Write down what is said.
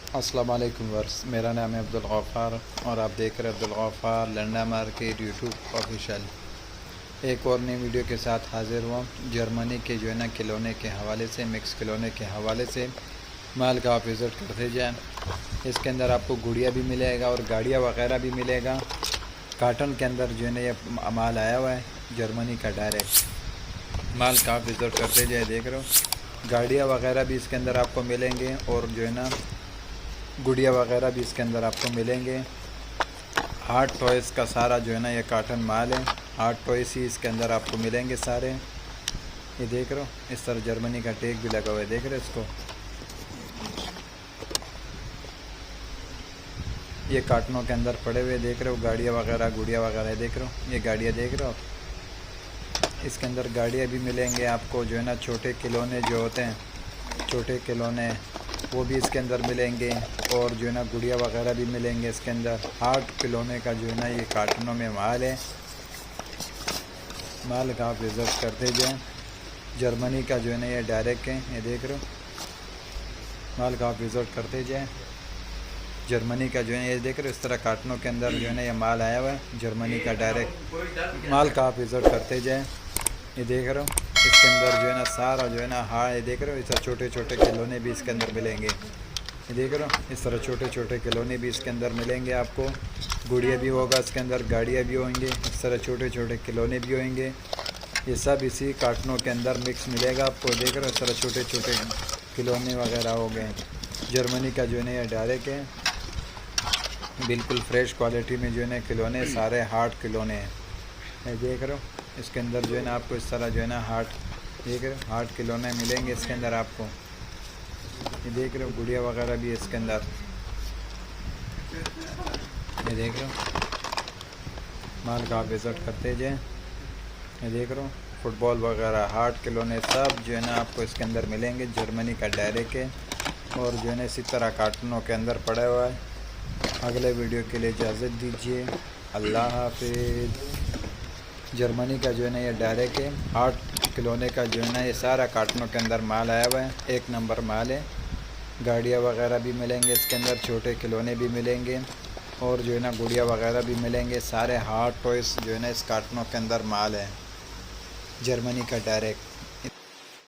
अस्सलाम वालेकुम वर्स, मेरा नाम है अब्दुल गफ़ार और आप देख रहे हैं Abdul Ghaffar Landa market YouTube official. एक और नई वीडियो के साथ हाज़िर हुआ। जर्मनी के जो है ना खिलौने के हवाले से, मिक्स खिलौने के हवाले से माल का आप विज़िट करते जाएँ। इसके अंदर आपको गुड़िया भी मिलेगा और गाड़ियाँ वगैरह भी मिलेगा। कार्टन के अंदर जो है ना ये माल आया हुआ है जर्मनी का डायरेक्ट। माल का आप विज़िट करते जाए, देख रहे हो गाड़ियाँ वगैरह भी इसके अंदर आपको मिलेंगे और जो है ना गुड़िया वगैरह भी इसके अंदर आपको मिलेंगे। हार्ट टॉयज़ का सारा जो है ना ये कार्टन माल है। हार्ट टॉयज़ ही इसके अंदर आपको मिलेंगे सारे। ये देख रहे हो, इस तरह जर्मनी का टैग भी लगा हुआ है, देख रहे हो इसको। ये कार्टनों के अंदर पड़े हुए देख रहे हो, गाड़ियाँ वगैरह गुड़िया वगैरह देख रहे हो। ये गाड़ियाँ देख रहे हो, इसके अंदर गाड़ियाँ भी मिलेंगे आपको। जो है ना छोटे खिलौने जो होते हैं, छोटे खिलौने वो भी इसके अंदर मिलेंगे और जो है ना गुड़िया वगैरह भी मिलेंगे इसके अंदर। हार्ट खिलौने का जो है ना ये कार्टनों में माल है। माल का आप विज़िट करते जाएँ। जर्मनी का जो है ना ये डायरेक्ट है, ये देख रहे हो। माल का आप विज़िट करते जाएँ। जर्मनी का जो है ये देख रहे हो, इस तरह कार्टनों के अंदर जो है ना ये माल आया हुआ है जर्मनी का डायरेक्ट। माल का आप विज़िट करते जाएँ। ये देख रहे हो, इसके अंदर जो है ना सारा जो है ना, हाँ ये देख रहे हो, इस तरह छोटे छोटे खिलौने भी इसके अंदर मिलेंगे। ये देख रहे हो, इस तरह छोटे छोटे खिलौने भी इसके अंदर मिलेंगे आपको। गुड़िया भी होगा इसके अंदर, गाड़ियाँ भी होंगे, इस तरह छोटे छोटे खिलौने भी होंगे। ये सब इसी कार्टनों के अंदर मिक्स मिलेगा आपको। देख रहे हो, इस तरह छोटे छोटे खिलौने वगैरह हो गए। जर्मनी का जो है ना ये डायरेक्ट है, बिल्कुल फ्रेश क्वालिटी में जो है ना खिलौने, सारे हार्ट खिलौने हैं। ये देख रहे हो, इसके अंदर जो है ना आपको इस तरह जो है ना हार्ट, देख रहे हो हार्ट खिलौने मिलेंगे इसके अंदर आपको। ये देख रहे हो गुड़िया वगैरह भी है इसके अंदर। ये देख रहे हो, माल का आप विज़िट करते जाएँ। ये देख रहे हो फुटबॉल वगैरह, हार्ट खिलौने सब जो है ना आपको इसके अंदर मिलेंगे। जर्मनी का डायरेक्ट है और जो है ना इसी तरह कार्टनों के अंदर पड़ा हुआ है। अगले वीडियो के लिए इजाज़त दीजिए, अल्लाह हाफिज़। जर्मनी का जो है ना ये डायरेक्ट है। हार्ट खिलौने का जो है ना ये सारा कार्टनों के अंदर माल आया हुआ है, एक नंबर माल है। गाड़ियाँ वगैरह भी मिलेंगे इसके अंदर, छोटे खिलौने भी मिलेंगे और जो है ना गुड़िया वगैरह भी मिलेंगे। सारे हार्ट टॉयज़ जो है ना इस कार्टनों के अंदर माल है जर्मनी का डायरेक्ट।